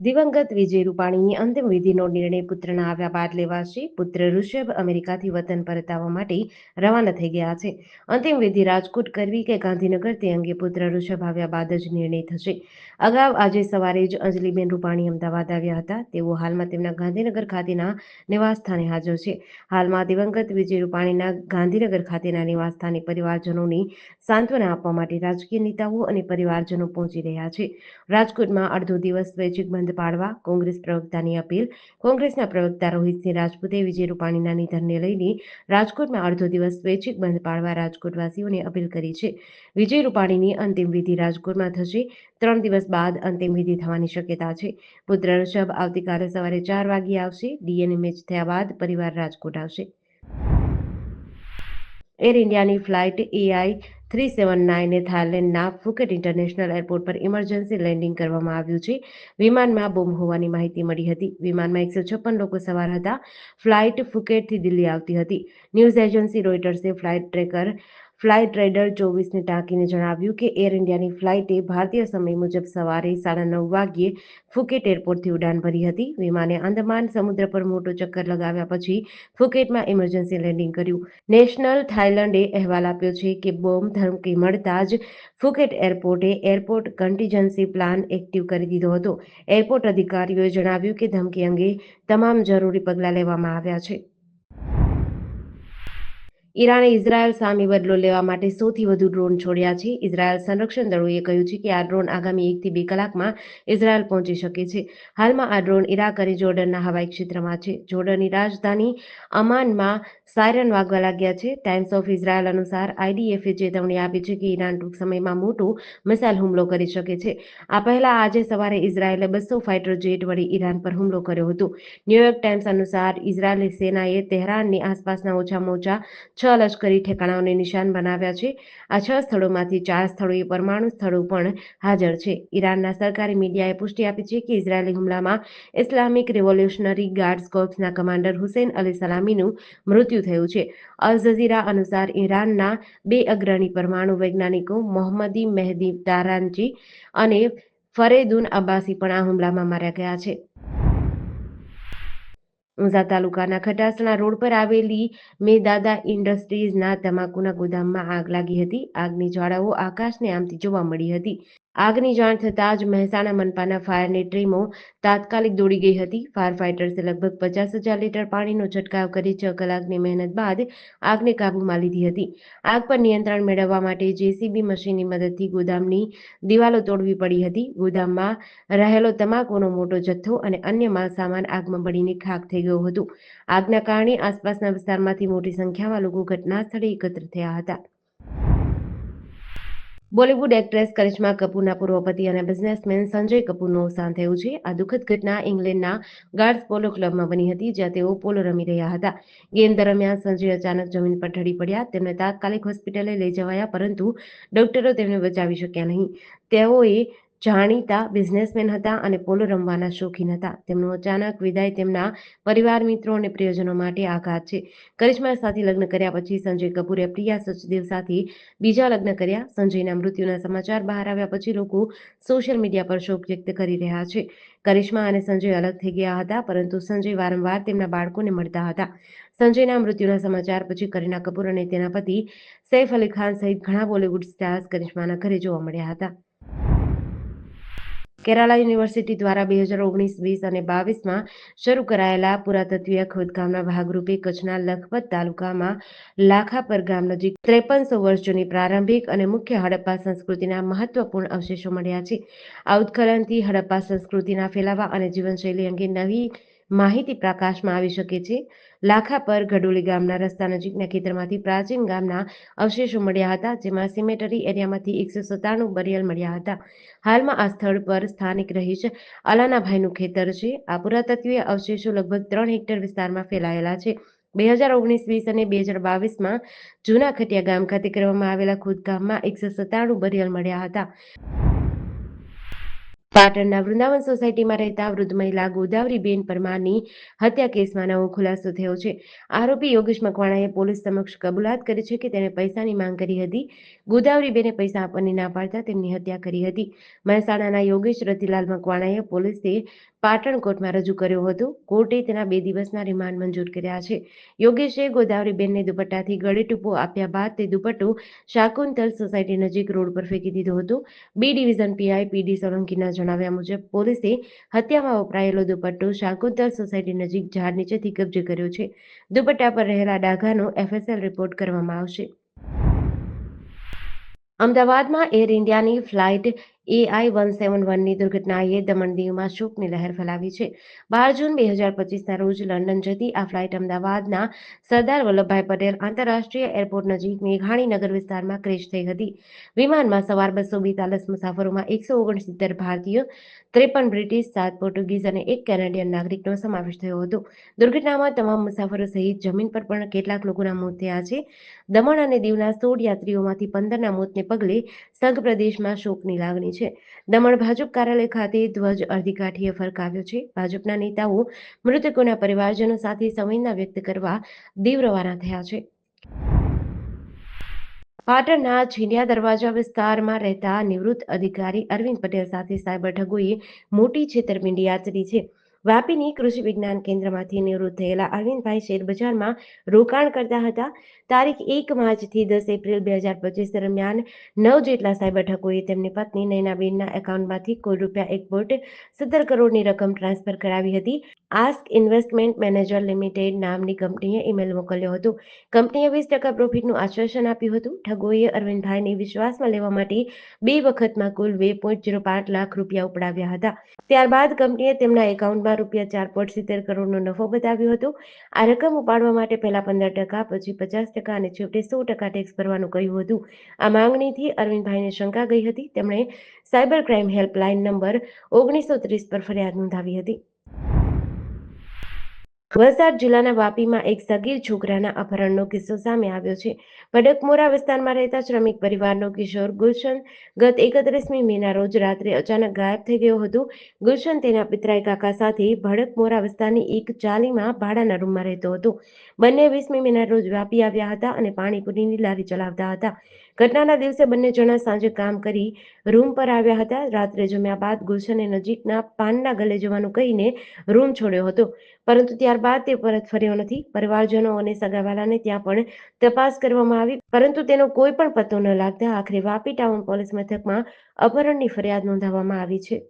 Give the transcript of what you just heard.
દિવંગત વિજય રૂપાણીની અંતિમ વિધિનો નિર્ણય પુત્રના આવ્યા બાદ લેવાશે. પુત્ર ઋષભ અમેરિકાથી વતન પરત આવવા માટે રવાના થઈ ગયા છે. અંતિમ વિધિ રાજકોટ કરવી કે ગાંધીનગર તે અંગે પુત્ર ઋષભ આવ્યા બાદ જ નિર્ણય થશે. અગાઉ આજે સવારે જ અંજલિબેન રૂપાણી અમદાવાદ આવ્યા હતા. તેઓ હાલમાં તેમના ગાંધીનગર ખાતેના નિવાસસ્થાને હાજર છે. હાલમાં દિવંગત વિજય રૂપાણીના ગાંધીનગર ખાતેના નિવાસસ્થાને પરિવારજનોની સાંત્વના આપવા માટે રાજકીય નેતાઓ અને પરિવારજનો પહોંચી રહ્યા છે. રાજકોટમાં અડધો દિવસ સ્વૈચ્છિક બંધ પાડવા કોંગ્રેસ પ્રવક્તાની અપીલ. કોંગ્રેસના પ્રવક્તા રોહિતસિંહ રાજપૂતે વિજય રૂપાણીના નિધનને લઈને રાજકોટમાં અડધો દિવસ સ્વૈચ્છિક બંધ પાડવા રાજકોટવાસીઓને અપીલ કરી છે. વિજય રૂપાણીની અંતિમ વિધિ રાજકોટમાં થશે. 3 દિવસ બાદ અંતિમ વિધિ થવાની શક્યતા છે. પુત્ર ઋષભ આવતીકાલે સવારે 4 વાગ્યે આવશે. ડીએનએ મેચ થયા બાદ પરિવાર રાજકોટ આવશે. એર ઇન્ડિયાની ફ્લાઇટ AI379 થાઇલેન્ડના ફુકેટ ઇન્ટરનેશનલ એરપોર્ટ પર ઇમરજન્સી લેન્ડિંગ કરવામાં આવ્યું છે. વિમાનમાં બોમ્બ હોવાની માહિતી મળી હતી. વિમાનમાં 156 લોકો સવાર હતા. ફ્લાઇટ ફુકેટથી દિલ્હી આવતી હતી. ન્યૂઝ એજન્સી રોયટર્સે ફ્લાઇટ રેડર 24ને ટાંકીને જણાવ્યું કે એર ઇન્ડિયાની ફ્લાઇટે ભારતીય સમય મુજબ સવારે 9:30 વાગ્યે ફુકેટ એરપોર્ટથી ઉડાન ભરી હતી. વિમાને આંદામાન સમુદ્ર પર મોટો ચક્કર લગાવ્યા પછી ફુકેટમાં ઇમરજન્સી લેન્ડિંગ કર્યું. નેશનલ થાઇલેન્ડે અહેવાલ આપ્યો છે કે બોમ્બ ધમકી મળતા જ ફુકેટ એરપોર્ટે એરપોર્ટ કન્ટીજન્સી પ્લાન એક્ટિવ કરી દીધો હતો. એરપોર્ટ અધિકારીઓએ જણાવ્યું કે ધમકી અંગે તમામ જરૂરી પગલાં લેવામાં આવ્યા છે. ઈરાને ઇઝરાયલ સામે બદલો લેવા માટે સૌથી વધુ ડ્રોન છોડ્યા છે. ઇઝરાયલ સંરક્ષણ દળોએ કહ્યું છે કે આ ડ્રોન આગામી 1 થી 2 કલાકમાં ઇઝરાયલ પહોંચી શકે છે. હાલમાં આ ડ્રોન ઇરાક અને જોર્ડનના હવાઈ ક્ષેત્રમાં છે. જોર્ડનની રાજધાની અમાનમાં સાયરન વાગવા લાગ્યા છે. ટાઈમ્સ ઓફ ઇઝરાયલ અનુસાર IDFએ ચેતવણી આપી છે કે ઈરાન ટૂંક સમયમાં મોટો મિસાઇલ હુમલો કરી શકે છે. આ પહેલા આજે સવારે ઇઝરાયેલે 200 ફાઇટર જેટ વડે ઈરાન પર હુમલો કર્યો હતો. ન્યૂયોર્ક ટાઈમ્સ અનુસાર ઇઝરાયેલી સેનાએ તેહરાનની આસપાસના ઓછામાં ઓછા 6 લશ્કરી ઠેકાણાઓને નિશાન બનાવ્યા છે. આ 6 સ્થળોમાંથી 4 સ્થળોએ પરમાણુ સ્થળો પણ હાજર છે. ઈરાનના સરકારી મીડિયાએ પુષ્ટિ આપી છે કે ઇઝરાયેલી હુમલામાં ઇસ્લામિક રિવોલ્યુશનરી ગાર્ડ્સ કોર્પ્સના કમાન્ડર હુસેન અલી સલામીનું મૃત્યુ થયું છે. અલ જઝીરા અનુસાર ઈરાનના 2 અગ્રણી પરમાણુ વૈજ્ઞાનિકો મોહમ્મદી મેહદી તારાનચી અને ફરેદુન અબ્બાસી પણ આ હુમલામાં માર્યા ગયા છે. ઊંઝા તાલુકાના ખટાસણા રોડ પર આવેલી મેદાદા ઇન્ડસ્ટ્રીઝના તમાકુના ગોદામમાં આગ લાગી હતી. આગની જ્વાળાઓ આકાશને આમથી જોવા મળી હતી. આગની જાણ થતાં જ મહેસાણા મનપાના ફાયરની ટીમો તાત્કાલિક દોડી ગઈ હતી. ફાયર ફાઇટર્સે લગભગ 50,000 લીટર પાણીનો છંટકાવ કરી 6 કલાકની મહેનત બાદ આગને કાબૂમાં લીધી હતી. આગ પર નિયંત્રણ મેળવવા માટે JCB મશીનની મદદથી ગોદામની દિવાલો તોડવી પડી હતી. ગોદામમાં રહેલો તમાકુનો મોટો જથ્થો અને અન્ય માલસામાન આગમાં બળીને ખાખ થઈ ગયો હતો. આગના કારણે આસપાસના વિસ્તારમાંથી મોટી સંખ્યામાં લોકો ઘટના સ્થળે એકત્ર થયા હતા. બોલિવૂડ એક્ટ્રેસ કરિશ્મા કપૂરના પૂર્વ પતિ અને બિઝનેસમેન સંજય કપૂરનું અવસાન થયું છે. આ દુઃખદ ઘટના ઇંગ્લેન્ડના ગાર્ડ્સ પોલો ક્લબમાં બની હતી, જ્યાં તેઓ પોલો રમી રહ્યા હતા. ગેમ દરમિયાન સંજય અચાનક જમીન પર ઢળી પડ્યા. તેમને તાત્કાલિક હોસ્પિટલે લઈ જવાયા, પરંતુ ડોક્ટરો તેમને બચાવી શક્યા નહીં. તેઓએ જાણીતા બિઝનેસમેન હતા અને પોલો રમવાના શોખીન હતા. તેમનું અચાનક વિદાય તેમના પરિવાર, મિત્રો અને પ્રિયજનો માટે આઘાત છે. કરિશ્મા સાથે લગ્ન કર્યા પછી સંજય કપૂરે પ્રિયા સચદેવ સાથે બીજા લગ્ન કર્યા. સંજયના મૃત્યુના સમાચાર બહાર આવ્યા પછી લોકો સોશિયલ મીડિયા પર શોક વ્યક્ત કરી રહ્યા છે. કરિશ્મા અને સંજય અલગ થઈ ગયા હતા, પરંતુ સંજય વારંવાર તેમના બાળકોને મળતા હતા. સંજયના મૃત્યુના સમાચાર પછી કરીના કપૂર અને તેના પતિ સૈફ અલી ખાન સહિત ઘણા બોલિવૂડ સ્ટાર્સ કરિશ્માના ઘરે જોવા મળ્યા હતા. કેરાલા યુનિવર્સિટી દ્વારા 2019-20 અને 22માં શરૂ કરાયેલા પુરાતત્વીય ખોદકામના ભાગરૂપે કચ્છના લખપત તાલુકામાં લાખાપર ગામ નજીક 5300 વર્ષ જૂની પ્રારંભિક અને મુખ્ય હડપ્પા સંસ્કૃતિના મહત્વપૂર્ણ અવશેષો મળ્યા છે. આ ઉત્ખનનથી હડપ્પા સંસ્કૃતિના ફેલાવા અને જીવનશૈલી અંગે નવી માહિતી પ્રકાશમાં આવી શકે છે. લાખાપર ગડોલી ગામના રસ્તા નજીકના ખેતરમાંથી પ્રાચીન ગામના અવશેષો મળ્યા હતા, જેમાં સિમેટરી એરિયામાંથી 197 બરિયલ મળ્યા હતા. હાલમાં આ સ્થળ પર સ્થાનિક રહીશ અલાનાભાઈનું ખેતર છે. આ પુરાતત્વીય અવશેષો લગભગ 3 હેક્ટર વિસ્તારમાં ફેલાયેલા છે. 2019-20 અને 2022માં જૂના ખટિયા ગામ ખાતે કરવામાં આવેલા ખોદકામમાં 197 બરિયલ મળ્યા હતા. પાટણના વૃંદાવન સોસાયટીમાં રહેતા વૃદ્ધ મહિલા ગોદાવરીબેન પરમારની હત્યા કેસમાં નવો ખુલાસો થયો છે. આરોપી યોગેશ મકવાણાએ પોલીસ સમક્ષ કબૂલાત કરી છે કે તેણે પૈસાની માંગ કરી હતી. ગોદાવરીબેને પૈસા આપવાની ના પાડતા તેમની હત્યા કરી હતી. મહેસાણાના યોગેશ રતિલાલ મકવાણાએ પોલીસે પાટણ કોર્ટમાં રજૂ કર્યો હતો. કોર્ટે તેના 2 દિવસના રિમાન્ડ મંજૂર કર્યા છે. યોગેશે ગોદાવરીબેનને દુપટ્ટાથી ગળે ટૂંપો આપ્યા બાદ તે દુપટ્ટો શાકુંતલ સોસાયટી નજીક રોડ પર ફેંકી દીધો હતો. બી ડિવિઝન પીઆઈ પીડી સોલંકીના જણાવ્યા મુજબ પોલીસે હત્યામાં વપરાયેલો દુપટ્ટો શાકુંતલ સોસાયટી નજીક ઝાડ નીચેથી કબજે કર્યો છે. દુપટ્ટા પર રહેલા ડાઘાનો એફએસએલ રિપોર્ટ કરવામાં આવશે. અમદાવાદમાં એર ઇન્ડિયાની ફ્લાઇટ AI-171ની દુર્ઘટનાએ દમણ દીવમાં શોકની લહેર ફેલાવી છે. 12 જૂન 2025ના રોજ લંડન જતી આ ફ્લાઇટ અમદાવાદના સરદાર વલ્લભભાઈ પટેલ આંતરરાષ્ટ્રીય એરપોર્ટ નજીક મેઘાણીનગર વિસ્તારમાં ક્રેશ થઈ હતી. વિમાનમાં સવાર 242 મુસાફરોમાં 169 ભારતીય, 53 બ્રિટિશ, 7 પોર્ટુગીઝ અને 1 કેનેડિયન નાગરિકનો સમાવેશ થયો હતો. દુર્ઘટનામાં તમામ મુસાફરો સહિત જમીન પર પણ કેટલાક લોકોના મોત થયા છે. દમણ અને દીવના 16 યાત્રીઓમાંથી 15ના મોતને પગલે સંઘ પ્રદેશમાં શોકની લાગણી છે. દમણ ભાજપ કાર્યાલય ખાતે ધ્વજ અડધી કાઠીએ ફરકાવ્યો છે. ભાજપના નેતાઓ મૃતકોના પરિવારજનો સાથે સંવેદના વ્યક્ત કરવા દીવ રવાના થયા છે. પાટણના છીંડિયા દરવાજા વિસ્તારમાં રહેતા નિવૃત્ત અધિકારી અરવિંદ પટેલ સાથે સાયબર ઠગોએ મોટી છેતરપિંડી આચરી છે. વાપીની કૃષિ વિજ્ઞાન કેન્દ્રમાંથી નિવૃત્ત થયેલા અરવિંદભાઈ શેરબજારમાં રોકાણ કરતા હતા. તારીખ 1 માર્ચથી 10 એપ્રિલ 2025 દરમિયાન 9 જેટલા સાયબર ઠગોએ તેમની પત્ની નયનાબેનના એકાઉન્ટમાંથી કુલ ₹1.17 કરોડની રકમ ટ્રાન્સફર કરાવી હતી. આસ્ક ઇન્વેસ્ટમેન્ટ મેનેજર લિમિટેડ નામની કંપનીએ ઈમેલ મોકલ્યો હતો. કંપનીએ 20% પ્રોફિટનું આશ્વાસન આપ્યું હતું. ઠગોએ અરવિંદભાઈને વિશ્વાસમાં લેવા માટે 2 વખતમાં કુલ ₹2.05 લાખ ઉપડાવ્યા હતા. ત્યારબાદ કંપનીએ તેમના એકાઉન્ટમાં ₹4.70 કરોડનો નફો બતાવ્યો હતો. આ રકમ ઉપાડવા માટે પહેલા 15%, પછી 50% અને છેવટે 100% ટેક્સ ભરવાનું કહ્યું હતું. આ માંગણીથી અરવિંદભાઈને શંકા ગઈ હતી. તેમણે સાયબર ક્રાઇમ હેલ્પલાઇન નંબર 1930 પર ફરિયાદ નોંધાવી હતી. વલસાડ જિલ્લાના વાપીમાં એક સગીર છોકરાના અપહરણનો કિસ્સો સામે આવ્યો છે. ભડકમોરા વિસ્તારમાં રહેતા શ્રમિક પરિવારનો કિશોર ગુલશન ગત 31મી મેના રોજ રાત્રે અચાનક ગાયબ થઈ ગયો હતો. ગુલશન તેના પિતરાઈ કાકા સાથે ભડકમોરા વિસ્તારની એક ચાલીમાં ભાડાના રૂમમાં રહેતો હતો. બંને 20મી મેના રોજ વાપી આવ્યા હતા અને પાણીપુરીની લારી ચલાવતા હતા. ઘટનાના દિવસે બંને જણા સાંજે કામ કરી રૂમ પર આવ્યા હતા. રાત્રે જમ્યા બાદ ગુલશને નજીકના પાનના ગલે જવાનું કહીને રૂમ છોડ્યો હતો, પરંતુ ત્યારબાદ તે પરત ફર્યો નથી. પરિવારજનો અને સગાવાલાને ત્યાં પણ તપાસ કરવામાં આવી, પરંતુ તેનો કોઈ પણ પત્તો ન લાગતા આખરે વાપી ટાઉન પોલીસ મથકમાં અપહરણની ફરિયાદ નોંધાવવામાં આવી છે.